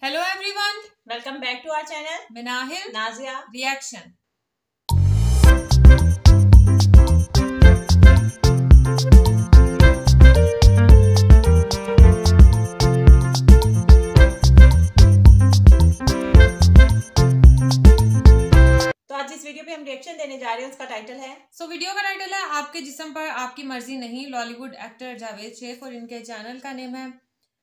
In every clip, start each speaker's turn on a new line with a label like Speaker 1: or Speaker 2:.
Speaker 1: Hello everyone,
Speaker 2: welcome back to our channel
Speaker 1: Minahil
Speaker 2: Nazia
Speaker 1: reaction.
Speaker 2: तो आज इस वीडियो पे हम रिएक्शन देने जा रहे हैं। उसका टाइटल है
Speaker 1: वीडियो का टाइटल है आपके जिस्म पर आपकी मर्जी नहीं, लॉलीवुड एक्टर जावेद शेख, और इनके चैनल का नेम है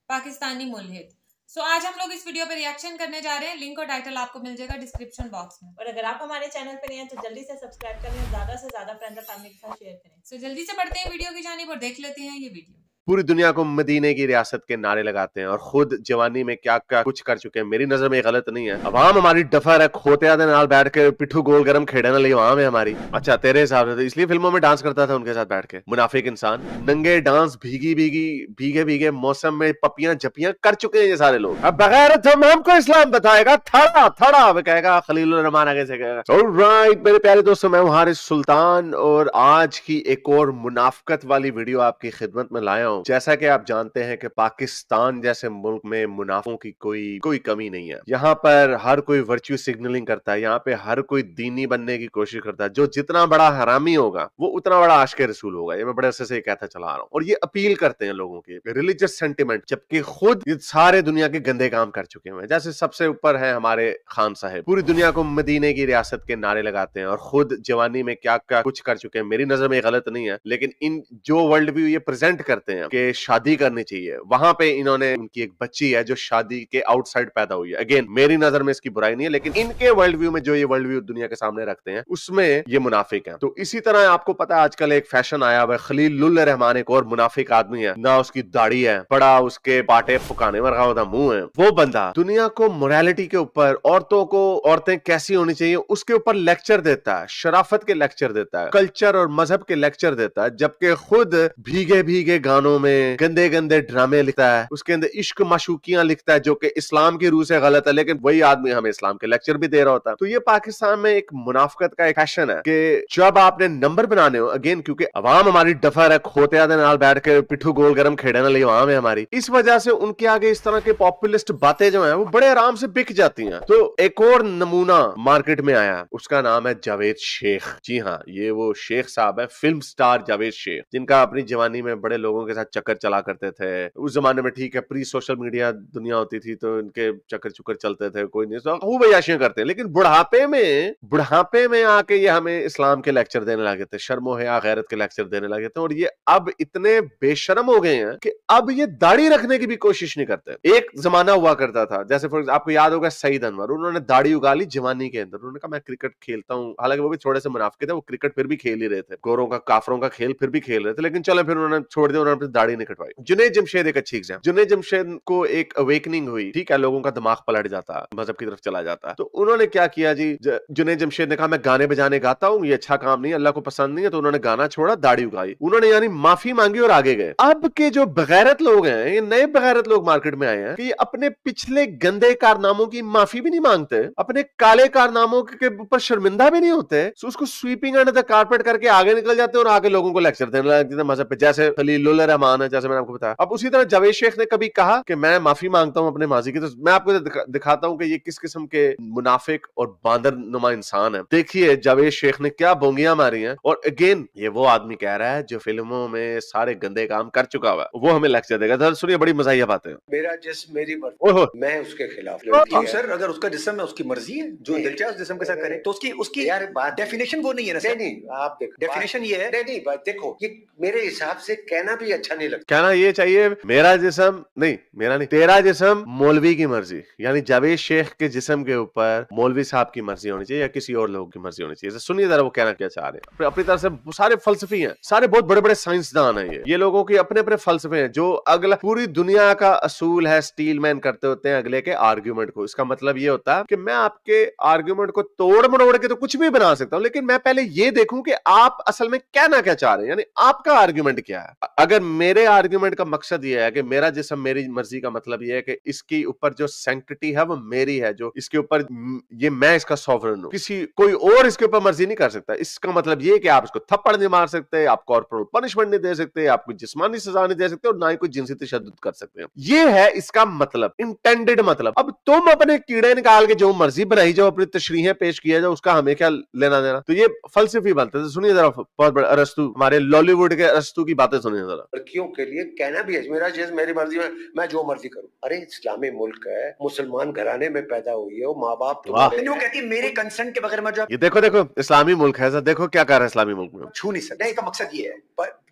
Speaker 1: पाकिस्तानी मुल्हिद। आज हम लोग इस वीडियो पे रिएक्शन करने जा रहे हैं। लिंक और टाइटल आपको मिल जाएगा डिस्क्रिप्शन बॉक्स में।
Speaker 2: और अगर आप हमारे चैनल पर नए हैं तो जल्दी से सब्सक्राइब करें और ज्यादा से ज्यादा फ्रेंड्स और फैमिली के साथ शेयर करें।
Speaker 1: जल्दी से बढ़ते हैं वीडियो की जानिब और देख लेते हैं ये वीडियो।
Speaker 3: पूरी दुनिया को मदीने की रियासत के नारे लगाते हैं और खुद जवानी में क्या क्या कुछ कर चुके हैं। मेरी नजर में गलत नहीं है। अवाम हमारी डफर है, खोतिया दे नाल बैठ के पिट्ठू गोल गरम खेड़ने वाली अवाम है हमारी। अच्छा तेरे हिसाब से तो इसलिए फिल्मों में डांस करता था उनके साथ बैठ के। मुनाफिक इंसान, नंगे डांस, भीगी भीगी भीगे भीगे मौसम में पपियां जपियां कर चुके हैं ये सारे लोग। अब बगैर हमको इस्लाम बताएगा, थड़ा थड़ा कहेगा खलील रहमान आगे से कहेगा। ऑलराइट मेरे प्यारे दोस्तों, मैं हूं हारिस सुल्तान और आज की एक और मुनाफकत वाली वीडियो आपकी खिदमत में लाया हूं। जैसा कि आप जानते हैं कि पाकिस्तान जैसे मुल्क में मुनाफों की कोई कमी नहीं है। यहाँ पर हर कोई वर्च्यू सिग्नलिंग करता है, यहाँ पे हर कोई दीनी बनने की कोशिश करता है। जो जितना बड़ा हरामी होगा वो उतना बड़ा आशिक रसूल होगा। ये मैं बड़े अरसे से कहता चला रहा हूँ। और ये अपील करते हैं लोगों की रिलीजियस सेंटिमेंट, जबकि खुद ये सारे दुनिया के गंदे काम कर चुके हैं। जैसे सबसे ऊपर है हमारे खान साहब, पूरी दुनिया को मदीने की रियासत के नारे लगाते हैं और खुद जवानी में क्या क्या कुछ कर चुके हैं। मेरी नजर में गलत नहीं है, लेकिन इन जो वर्ल्ड व्यू ये प्रेजेंट करते हैं कि शादी करनी चाहिए, वहां पे इन्होंने उनकी एक बच्ची है जो शादी के आउटसाइड पैदा हुई है। अगेन मेरी नजर में इसकी बुराई नहीं है, लेकिन इनके वर्ल्ड व्यू में जो ये वर्ल्ड व्यू दुनिया के सामने रखते हैं उसमें ये मुनाफिक हैं। तो इसी तरह आपको पता है आजकल एक फैशन आया हुआ है, खलील रहमान एक और मुनाफिक आदमी है, ना उसकी दाढ़ी है, बड़ा उसके पाटे फुकाने वर्गा होता मुंह है। वो बंदा दुनिया को मोरालिटी के ऊपर, औरतें कैसी होनी चाहिए उसके ऊपर लेक्चर देता है, शराफत के लेक्चर देता है, कल्चर और मजहब के लेक्चर देता है, जबकि खुद भीगे भीगे गानों में गंदे गंदे ड्रामे लिखता है, उसके अंदर इश्क माशूकियां लिखता है जो कि इस्लाम की रूह से गलत है, लेकिन वही आदमी हमें इस्लाम के लेक्चर भी दे रहा होता है। तो ये पाकिस्तान में एक मुनाफकत का एक फैशन है कि जब आपने नंबर बनाने हो, अगेन क्योंकि अवाम हमारी डफर है, खोतिया दे नाल बैठ के पिट्ठू गोल गरम खेड़ने वाली अवाम है हमारी, इस वजह से उनके आगे इस तरह के पॉपुलिस्ट बातें जो है वो बड़े आराम से बिक जाती हैं। तो एक और नमूना मार्केट में आया, उसका नाम है जावेद शेख। जी हाँ, ये वो शेख साहब है, फिल्म स्टार जावेद शेख, जिनका अपनी जवानी में बड़े लोगों के साथ चक्कर चला करते थे। उस जमाने में ठीक है, प्री सोशल मीडिया दुनिया होती थी तो इनके चक्कर चुक्कर चलते थे, कोई नहीं, तो खूब अय्याशियां करते हैं। लेकिन बुढ़ापे में आके ये हमें इस्लाम के लेक्चर देने लगे थे, शर्मो हया गैरत के लेक्चर देने लगे थे। और ये अब इतने बेशर्म हो गए हैं कि अब ये दाढ़ी रखने की भी कोशिश नहीं करते। एक जमाना हुआ करता था, जैसे फॉर आपको याद होगा सईद अनवर, उन्होंने दाढ़ी उगा ली जवानी के अंदर। उन्होंने कहा मैं क्रिकेट खेलता हूँ, हालांकि वो भी थोड़े से मुनाफिक थे, वो क्रिकेट फिर भी खेल ही रहे थे, गोरों का काफरों का खेल फिर भी खेल रहे थे, लेकिन चलो फिर उन्होंने छोड़ दिया, उन्होंने दाढ़ी नहीं कटवाई। जुनैद जमशेद एक अच्छी एग्जाम, जुनैद जमशेद को एक अवेकनिंग हुई, ठीक है, लोगों का दिमाग पलट जाता, मजहब की तरफ चला जाता। तो उन्होंने क्या किया जी, जुनैद जमशेद ने कहा मैं गाने बजाने गाता हूँ, ये अच्छा काम नहीं है, अल्लाह को पसंद नहीं है। तो उन्होंने गाना छोड़ा, दाढ़ी उगाई, उन्होंने यानी माफी मांगी और आगे गए। अब के जो बगैरत लोग हैं, ये नए बगैरत लोग मार्केट में आए हैं कि अपने पिछले गंदे कारनामों की माफी भी नहीं मांगते, अपने काले कारनामों के ऊपर शर्मिंदा भी नहीं होते, तो उसको स्वीपिंग अंडर द कारपेट करके आगे निकल जाते हैं और आगे लोगों को लेक्चर देने लगते हैं मजहब पे, जैसे खलील रहमान है, जैसे मैंने आपको बताया। अब उसी तरह जावेद शेख ने कभी कहा कि मैं माफी मांगता हूं अपने माजी की, तो मैं आपको दिखाता हूं कि ये किस किस्म के मुनाफिक और बांदर नुमा इंसान है। देखिए जावेद शेख ने क्या बोंगियां मारी हैं। और अगेन ये वो आदमी कह रहा है जो फिल्मों में सारे गंदे काम कर चुका हुआ, वो हमें लेक्चर देगा। सुनिए, बड़ी मजाहिया बातें।
Speaker 4: मेरा जिस्म मेरी मर्जी, मैं उसके खिलाफ। क्यों सर? अगर उसका जिस्म है, उसकी मर्जी है, जो दिल चाहे उस जिस्म के साथ करे, तो उसकी यार बात डेफिनेशन वो नहीं है ना सर। नहीं, आप देखो डेफिनेशन ये है। नहीं बात देखो, ये मेरे हिसाब से कहना भी अच्छा नहीं लगता।
Speaker 3: कहना ये चाहिए मेरा जिस्म नहीं, मेरा नहीं, तेरा जिस्म मौलवी की मर्जी, यानी जावेद शेख के जिस्म के ऊपर मौलवी साहब की मर्जी होनी चाहिए या किसी और लोगों की मर्जी होनी चाहिए। सुनिए जरा वो कहना क्या चाह रहे हैं। अपनी तरफ से सारे फलसफी हैं, सारे बहुत बड़े बड़े साइंसदान हैं, ये लोगों के अपने अपने फलसफे हैं। जो अगला पूरी दुनिया का असूल है, स्टील मैन करते होते हैं अगले के आर्ग्यूमेंट को। इसका मतलब ये होता है कि मैं आपके आर्ग्यूमेंट को तोड़ मरोड़ के तो कुछ भी बना सकता हूं, लेकिन मैं पहले ये देखूं कि आप असल में कहना क्या चाह रहे हैं, यानी आपका आर्ग्यूमेंट क्या है। अगर मेरे आर्ग्यूमेंट का मकसद ये है कि मेरा जिस्म मेरी मर्जी का मतलब ये है कि इसके ऊपर जो सैंक्टिटी है वो मेरी है, जो इसके ऊपर ये मैं इसका सॉवरेन हूं, किसी कोई और इसके ऊपर मर्जी नहीं कर सकता। इसका मतलब ये कि आप इसको थप्पड़ नहीं मार सकते, आप कॉर्पोरल पनिशमेंट नहीं दे सकते, आप कोई जिस्मानी सजा नहीं दे सकते और ना ही कोई जिनसी तशद्दुद कर सकते हैं। ये है इसका मतलब, इंटेंडेड मतलब। अब तुम अपने कीड़े निकाल के जो मर्जी बनाई जाओ, अपनी तशरीहें पेश किया जाओ, उसका हमें क्या लेना देना। तो ये फलसफी बनते थे। सुनिए जरा बहुत बड़ा अरस्तु, हमारे लॉलीवुड के अरस्तु की बातें सुनिए जरा।
Speaker 4: लड़कियों के लिए कहना भी है मेरा चीज मेरी मर्जी में, मैं जो मर्जी करूं। अरे इस्लामी मुल्क है, मुसलमान घराने में पैदा हुई है, वो माँ बाप कहती मेरे कंसेंट के बगैर मैं जो,
Speaker 3: ये देखो देखो इस्लामी मुल्क है, सर देखो क्या कर रहा है इस्लामी मुल्क में,
Speaker 4: छू नहीं सकता। इसका मकसद ये है,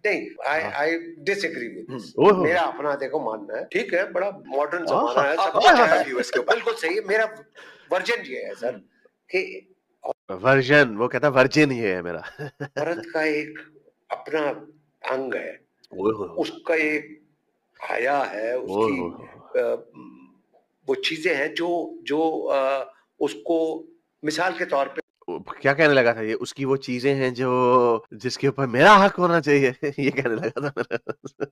Speaker 4: नहीं आई डिसएग्री विद, मेरा अपना देखो मानना है, ठीक है, बड़ा मॉडर्न जमाना है, सब कुछ है इसके ऊपर, बिल्कुल सही है। मेरा वर्जन ये है सर कि
Speaker 3: वर्जन, वो कहता वर्जिन ही है मेरा।
Speaker 4: औरत का एक अपना अंग है, उसका एक हया है, उसकी वो चीजें हैं जो उसको मिसाल के तौर पे
Speaker 3: क्या कहने लगा था ये, उसकी वो चीजें हैं जो जिसके ऊपर मेरा हक होना चाहिए। ये कहने लगा था।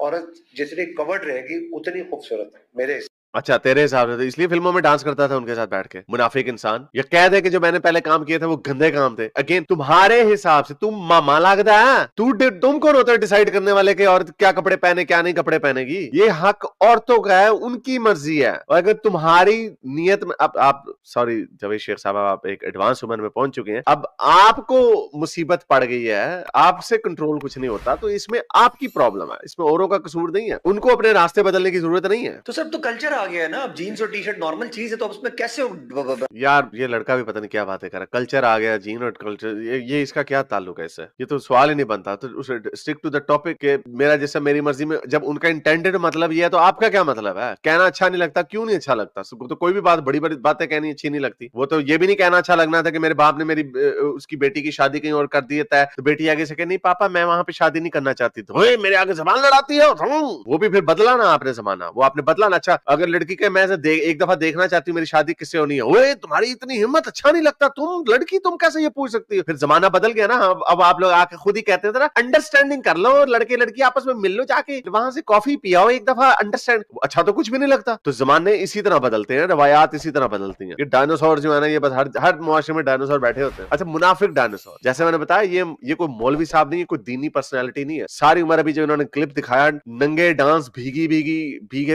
Speaker 4: औरत जितनी कवर्ड रहेगी उतनी खूबसूरत है मेरे।
Speaker 3: अच्छा तेरे हिसाब से तो इसलिए फिल्मों में डांस करता था उनके साथ बैठ के मुनाफिक इंसान, या कह दे कि जो मैंने पहले काम किए थे वो गंदे काम थे। अगेन तुम्हारे हिसाब से तुम मामा लगता है, तुम कौन होता है डिसाइड करने वाले कि औरत क्या कपड़े पहने क्या नहीं कपड़े पहनेगी। ये हक औरतों का है, उनकी मर्जी है। और अगर तुम्हारी नियत में अब आप सॉरी जावेद शेख साहब, आप एक एडवांस उम्र में पहुंच चुके हैं, अब आपको मुसीबत पड़ गई है, आपसे कंट्रोल कुछ नहीं होता, तो इसमें आपकी प्रॉब्लम है, इसमें औरों का कसूर नहीं है। उनको अपने रास्ते बदलने की जरूरत नहीं है।
Speaker 4: तो सब तो कल्चर आ गया है ना, अब जीन्स और टी शर्ट नॉर्मल चीज है, तो उसमें कैसे
Speaker 3: यार ये लड़का भी पता नहीं क्या बातें कर रहा है, कल्चर आ गया, जीन और कल्चर, ये इसका क्या ताल्लुक है इससे, ये तो सवाल ही नहीं बनता। तो उसे स्टिक टू द टॉपिक के मेरा जैसा मेरी मर्जी में, जब उनका इंटेंडेड मतलब ये है तो आपका क्या मतलब है। कहना अच्छा नहीं लगता, क्यों नहीं अच्छा लगता, तो कोई भी बात बड़ी बड़ी बातें कहनी अच्छी नहीं लगती। वो तो ये भी नहीं कहना अच्छा लगना था कि मेरे बाप ने मेरी उसकी बेटी की शादी कहीं और कर दी है, तो बेटी आगे से कहे नहीं पापा मैं वहां पे शादी नहीं करना चाहती, तो मेरे आगे जबान लड़ाती है। वो भी फिर बदला ना आपने जमाना, वो आपने बदला ना। अच्छा अगर लड़की के मैं एक दफा देखना चाहती हूँ मेरी शादी किससे होनी है, ओए तुम्हारी इतनी हिम्मत, अच्छा नहीं लगता, तुम लड़की तुम कैसे ये पूछ सकती हो। फिर जमाना बदल गया ना, अब आप लोग आके खुद ही कहते हैं अंडरस्टैंडिंग कर लो, लड़के लड़की आपस में मिल लो, जाके वहां से कॉफी पियाओ एक दफा, अंडरस्टैंड, अच्छा तो कुछ भी नहीं लगता। तो जमाने इसी तरह बदलते हैं, रवायात इसी तरह बदलती हैं। ये डायनासोर जो है ना, ये बस हर मुआशरे में डायनासोर बैठे होते हैं। अच्छा मुनाफिक डायनासोर, जैसे मैंने बताया ये कोई मौलवी साहब नहीं है, कोई दीनी पर्सनैलिटी नहीं है। सारी उम्र अभी जो इन्होंने क्लिप दिखाया, नंगे डांस भीगे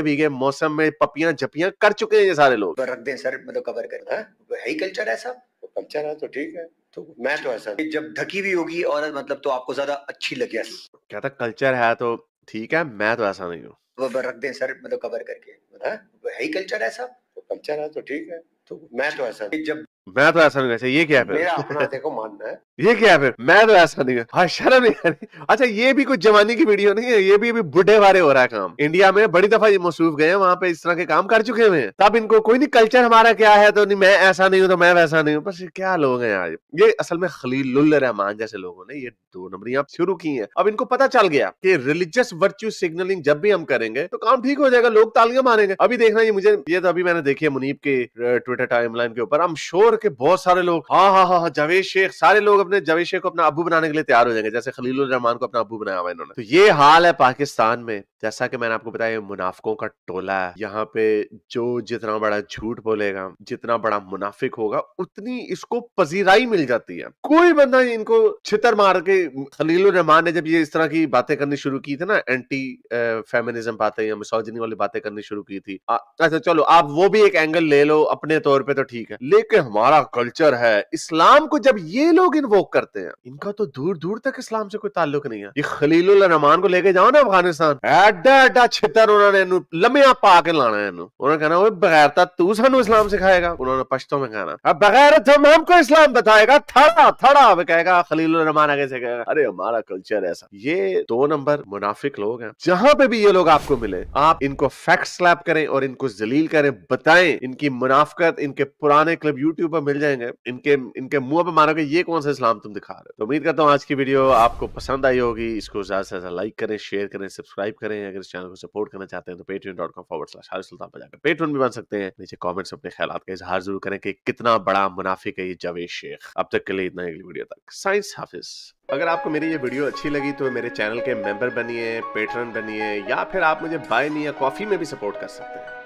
Speaker 3: भीगे मौसम में पपियां जपियां कर चुके हैं ये सारे लोग।
Speaker 4: रख दें सर, मतलब कवर कर, है ही कल्चर ऐसा, तो कल्चर है तो ठीक है। तो मैं तो ऐसा जब ढकी हुई होगी औरत मतलब तो आपको ज्यादा अच्छी लगे।
Speaker 3: क्या था कल्चर है तो ठीक है, मैं तो ऐसा नहीं हूँ।
Speaker 4: रख दें सर, मतलब कवर करके, है ही कल्चर ऐसा, तो कल्चर है तो ठीक है। तो मैं तो ऐसा जब
Speaker 3: मैं तो ऐसा नहीं, वैसे ये क्या है फिर,
Speaker 4: मेरा अपना देखो मानना है,
Speaker 3: ये क्या है फिर, मैं तो ऐसा नहीं है। हाँ शर्म नहीं आ रही। अच्छा ये भी कुछ जवानी की वीडियो नहीं है, ये भी अभी बुढ़े वाले हो रहा है काम। इंडिया में बड़ी दफा ये मौसूफ गए हैं, वहां पे इस तरह के काम कर चुके हुए हैं, तब इनको कोई नहीं कल्चर हमारा क्या है, तो नहीं मैं ऐसा नहीं हूं तो मैं वैसा नहीं हूँ। बस क्या लोग हैं यार, ये असल में खलीलुर रहमान जैसे लोगों ने ये 2 नंबरियां शुरू की हैं। अब इनको पता चल गया कि रिलीजियस वर्च्यू सिग्नलिंग जब भी हम करेंगे तो काम ठीक हो जाएगा, लोग तालियां मारेंगे। अभी देखना ये तो अभी मैंने देखी है मुनीब के ट्विटर टाइमलाइन के ऊपर, आई एम श्योर के बहुत सारे लोग हाँ जावेद शेख, सारे लोग अपने जावेद शेख को अपना अब्बू बनाने के लिए तैयार हो जाएंगे, जैसे खलीलुर रहमान को अपना अब्बू बनाया हुआ इन्होंने। तो ये हाल है पाकिस्तान में। जैसा कि मैंने आपको बताया मुनाफिकों का टोला है यहाँ पे, जो जितना बड़ा झूठ बोलेगा, जितना बड़ा मुनाफिक होगा, उतनी इसको पजीराई मिल जाती है। कोई बंदा इनको छितर मार के, खलीलुर रहमान ने जब ये इस तरह की बातें करनी शुरू की थी ना, एंटी फेमिनिज्म बातें या मिसोजिनी वाली बातें करनी शुरू की थी, अच्छा चलो आप वो भी एक एंगल ले लो अपने तौर पे तो ठीक है, लेकिन हमारा कल्चर है, इस्लाम को जब ये लोग इन्वोक करते हैं, इनका तो दूर दूर तक इस्लाम से कोई ताल्लुक नहीं है। ये खलीलुर रहमान को लेके जाओ ना अफगानिस्तान, एडा छितर उन्होंने लम्या पा के लाना है, उन्होंने कहना बगैरता तू सानू इस्लाम सिखाएगा, उन्होंने पश्तो में कहना अब बगैरत हमको इस्लाम बताएगा, थड़ा वो कहेगा खलीलुर रहमान आगे से कहेगा अरे हमारा कल्चर ऐसा। ये 2 नंबर मुनाफिक लोग हैं। जहां पे भी ये लोग आपको मिले, आप इनको फैक्ट स्लैप करें और इनको जलील करें, बताएं इनकी मुनाफिकत, इनके पुराने क्लिप यूट्यूब पर मिल जाएंगे, इनके मुंह पे मारोगे ये कौन सा इस्लाम इस्लाम तुम दिखा रहे हो। तो उम्मीद करता हूँ आज की वीडियो आपको पसंद आई होगी। इसको ज्यादा से ज्यादा लाइक करें, शेयर करें, सब्सक्राइब करें। अगर इस चैनल को सपोर्ट करना चाहते हैं तो patreon.com/हारिस सुल्तान पर जाकर पेट्रोन भी बन सकते हैं। नीचे कमेंट्स अपने ख्यालात का इजहार जरूर करें कि कितना बड़ा मुनाफिक है ये जावेद शेख। अब तक के लिए इतना, अगली वीडियो तक साइंस हाफिज। अगर आपको मेरी ये वीडियो अच्छी लगी तो मेरे चैनल के मेंबर बनिए, पेट्रन बनिए, या फिर आप मुझे बाय मी या कॉफी में भी सपोर्ट कर सकते हैं।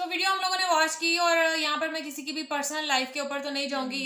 Speaker 1: वीडियो हम लोगों ने वॉच की और यहाँ पर मैं किसी की भी पर्सनल लाइफ के ऊपर तो नहीं जाऊंगी।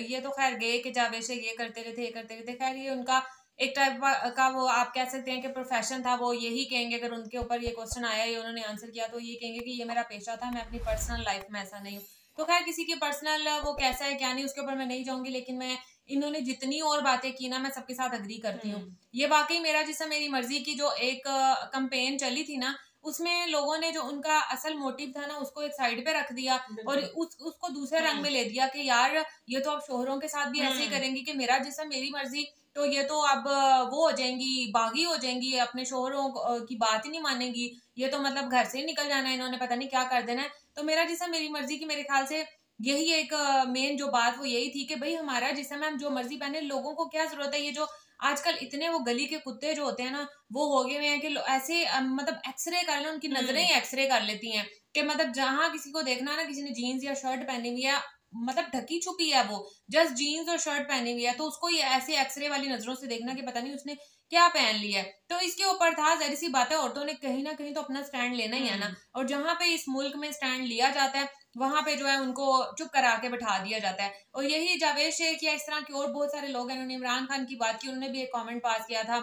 Speaker 1: ये तो खैर गए कि जावेद शेख ये करते रहते। खैर ये उनका एक टाइप का वो आप कह सकते हैं कि प्रोफेशन था। वो यही कहेंगे, अगर उनके ऊपर ये क्वेश्चन आया, ये उन्होंने आंसर किया, तो ये कहेंगे कि ये मेरा पेशा था, मैं अपनी पर्सनल लाइफ में ऐसा नहीं हूँ। तो खैर किसी की पर्सनल वो कैसा है क्या नहीं उसके ऊपर मैं नहीं जाऊंगी, लेकिन मैं इन्होंने जितनी और बातें की ना, मैं सबके साथ अग्री करती हूँ। ये वाकई मेरा जिसम मेरी मर्जी की जो एक कंपेन चली थी ना, उसमें लोगों ने जो उनका असल मोटिव था ना उसको एक साइड पे रख दिया और उसको दूसरे रंग में ले दिया कि यार ये तो अब शोहरों के साथ भी ऐसे ही करेंगी कि मेरा जिसम मेरी मर्जी, तो ये तो अब वो हो जाएंगी, बागी हो जाएंगी, अपने शोहरों की बात ही नहीं मानेंगी, ये तो मतलब घर से ही निकल जाना है, इन्होंने पता नहीं क्या कर देना है। तो मेरा जिसम मेरी मर्जी की मेरे ख्याल से यही एक मेन जो बात वो यही थी कि भाई हमारा जिसम है, हम जो मर्जी पहने, लोगों को क्या जरूरत है। ये जो आजकल इतने वो गली के कुत्ते जो होते हैं ना, वो हो गए हुए हैं कि ऐसे मतलब एक्सरे कर लें, उनकी नजरें ही एक्सरे कर लेती हैं कि मतलब जहां किसी को देखना ना, किसी ने जीन्स या शर्ट पहनी हुई है, मतलब ढकी छुपी है, वो जस्ट जीन्स और शर्ट पहनी हुई है, तो उसको ये ऐसे एक्सरे वाली नजरों से देखना कि पता नहीं उसने क्या पहन लिया है। तो इसके ऊपर था, जाहिर सी बात है औरतों ने कहीं ना कहीं तो अपना स्टैंड लेना ही है ना, और जहां पे इस मुल्क में स्टैंड लिया जाता है वहां पे जो है उनको चुप करा के बैठा दिया जाता है। और यही जावेद शेख या इस तरह के और बहुत सारे लोग हैं, उन्होंने इमरान खान की बात की, उन्होंने भी एक कमेंट पास किया था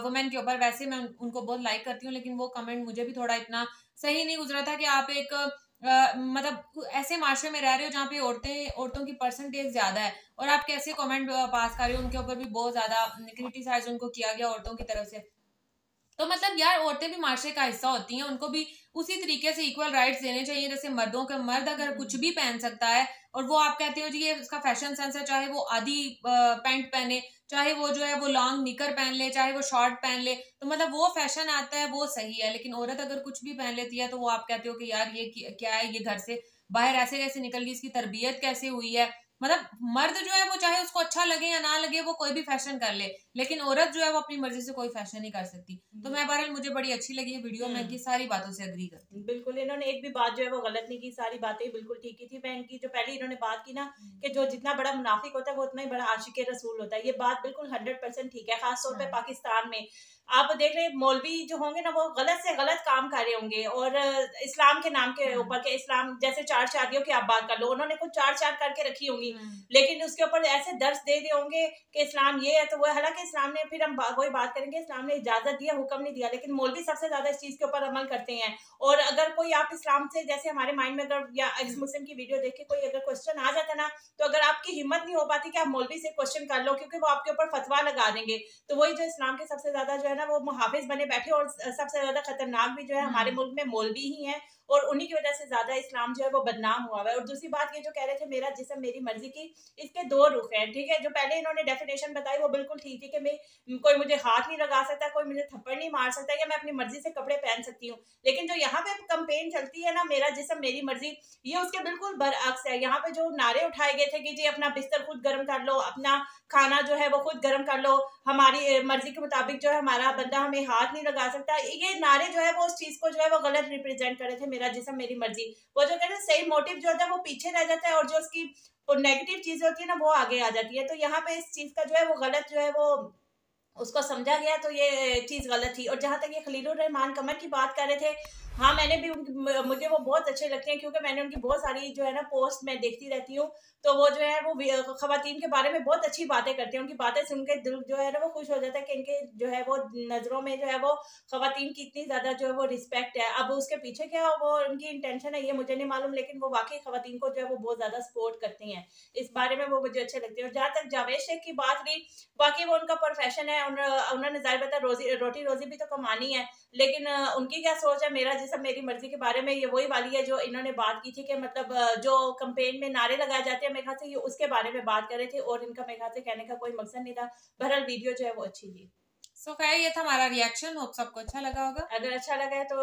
Speaker 1: वुमेन के ऊपर। वैसे मैं उनको बहुत लाइक करती हूँ, लेकिन वो कमेंट मुझे भी थोड़ा इतना सही नहीं गुजरा था कि आप एक मतलब ऐसे माशरे में रह रहे हो जहाँ पे औरतों की परसेंटेज ज्यादा है और आप कैसे कमेंट पास कर रहे हो। उनके ऊपर भी बहुत ज्यादा क्रिटिसाइज उनको किया गया औरतों की तरफ से। तो मतलब यार औरतें भी माशरे का हिस्सा होती हैं, उनको भी उसी तरीके से इक्वल राइट्स देने चाहिए जैसे मर्दों के। मर्द अगर कुछ भी पहन सकता है और वो आप कहते हो जी ये उसका फैशन सेंस है, चाहे वो आधी पैंट पहने, चाहे वो जो है वो लॉन्ग निकर पहन ले, चाहे वो शॉर्ट पहन ले, तो मतलब वो फैशन आता है, वो सही है। लेकिन औरत अगर कुछ भी पहन लेती है तो वो आप कहते हो कि यार ये क्या है, ये घर से बाहर ऐसे कैसे निकल गई, इसकी तरबियत कैसे हुई है। मतलब मर्द जो है वो चाहे उसको अच्छा लगे या ना लगे वो कोई भी फैशन कर ले, लेकिन औरत जो है वो अपनी मर्जी से कोई फैशन नहीं कर सकती। तो मैं बहरहाल मुझे बड़ी अच्छी लगी ये वीडियो, मैं की सारी बातों से अग्री करती हूँ।
Speaker 2: बिल्कुल, इन्होंने एक भी बात जो है वो गलत नहीं की, सारी बातें बिल्कुल ठीक की थी। मैं इनकी जो पहले इन्होंने बात की ना कि जो जितना बड़ा मुनाफिक होता है वो उतना ही बड़ा आशिक रसूल होता है, ये बात बिल्कुल 100% ठीक है। खासतौर पे पाकिस्तान में आप देख रहे मौलवी जो होंगे ना, वो गलत से गलत काम कर रहे होंगे और इस्लाम के नाम के ऊपर के इस्लाम जैसे 4 शादियों की आप बात कर लो, उन्होंने कुछ 4 करके रखी होंगी, लेकिन उसके ऊपर ऐसे दर्ज दे दिए होंगे कि इस्लाम ये है। तो वो हालांकि इस्लाम ने, फिर हम वही बात करेंगे, इस्लाम ने इजाजत दिया, हुक्म नहीं दिया, लेकिन मौलवी सबसे ज्यादा इस चीज के ऊपर अमल करते हैं। और अगर कोई आप इस्लाम से, जैसे हमारे माइंड में अगर या एक्स मुस्लिम की वीडियो देख के कोई अगर क्वेश्चन आ जाता ना, तो अगर आपकी हिम्मत नहीं हो पाती कि आप मौलवी से क्वेश्चन कर लो, क्योंकि वो आपके ऊपर फतवा लगा देंगे। तो वही जो इस्लाम के सबसे ज्यादा जो है ना वो मुहाफिज बने बैठे, और सबसे ज्यादा खतरनाक भी जो है हमारे मुल्क में मौलवी ही है, और उन्हीं की वजह से ज्यादा इस्लाम जो है वो बदनाम हुआ है। और दूसरी बात ये जो कह रहे थे मेरा जिस्म मेरी मर्जी की, इसके 2 रुख हैं, ठीक है। जो पहले इन्होंने डेफिनेशन बताई वो बिल्कुल ठीक थी कि मैं कोई मुझे हाथ नहीं लगा सकता, कोई मुझे थप्पड़ नहीं मार सकता, या मैं अपनी मर्जी से कपड़े पहन सकती हूँ। लेकिन जो यहाँ पे कंपेन चलती है ना, मेरा जिस्म मेरी मर्जी, ये उसके बिल्कुल बरअक्स है। यहाँ पे जो नारे उठाए गए थे कि जी अपना बिस्तर खुद गर्म कर लो, अपना खाना जो है वो खुद गर्म कर लो, हमारी मर्जी के मुताबिक जो है हमारा बंदा हमें हाथ नहीं लगा सकता, ये नारे जो है वो उस चीज को जो है वो गलत रिप्रेजेंट कर रहे थे, मेरा जिस्म मेरी मर्जी। वो जो कहते हैं सही मोटिव जो होता है वो पीछे रह जाता है, और जो उसकी नेगेटिव चीज होती है ना वो आगे आ जाती है। तो यहाँ पे इस चीज का जो है वो गलत जो है वो उसको समझा गया, तो ये चीज गलत थी। और जहां तक ये खलीलुर रहमान कमर की बात कर रहे थे, हाँ मैंने भी मुझे वो बहुत अच्छे लगते हैं, क्योंकि मैंने उनकी बहुत सारी जो है ना पोस्ट मैं देखती रहती हूँ। तो वो जो है वो खवातीन के बारे में बहुत अच्छी बातें करते हैं, उनकी बातें सुन के दिल जो है ना वो खुश हो जाता है कि इनके जो है वो नजरों में जो है वो खवातीन की इतनी ज्यादा जो है वो रिस्पेक्ट है। अब उसके पीछे क्या वो उनकी इंटेंशन है ये मुझे नहीं मालूम, लेकिन वो वाकई खवातीन को जो है वो बहुत ज्यादा सपोर्ट करती हैं, इस बारे में वो मुझे अच्छे लगते हैं। और जहाँ तक जावेद शेख की बात रही, बाकी वो उनका प्रोफेशन है, उन्होंने जाहिर बता रोटी रोजी भी तो कमानी है, लेकिन उनकी क्या सोच है मेरा जिस्म मेरी मर्जी के बारे में, ये वही वाली है जो इन्होंने बात की थी कि मतलब जो कंपेन में नारे लगाए जाते हैं, मेरे ख्याल से ये उसके बारे में बात कर रहे थे, और इनका मेरे ख्याल से कहने का कोई मकसद नहीं था। बहरहाल वीडियो जो है वो अच्छी थी।
Speaker 1: सो खैर ये था हमारा रिएक्शन, होप सबको अच्छा लगा होगा।
Speaker 2: अगर अच्छा लगा है तो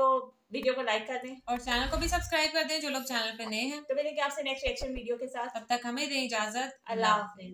Speaker 2: वीडियो को लाइक कर दें
Speaker 1: और चैनल को भी सब्सक्राइब कर दें जो लोग चैनल पे नए हैं।
Speaker 2: तो मिलेंगे आपसे नेक्स्ट रिएक्शन वीडियो के साथ।
Speaker 1: तब तक हमें दें इजाजत।
Speaker 2: अल्लाह हाफिज।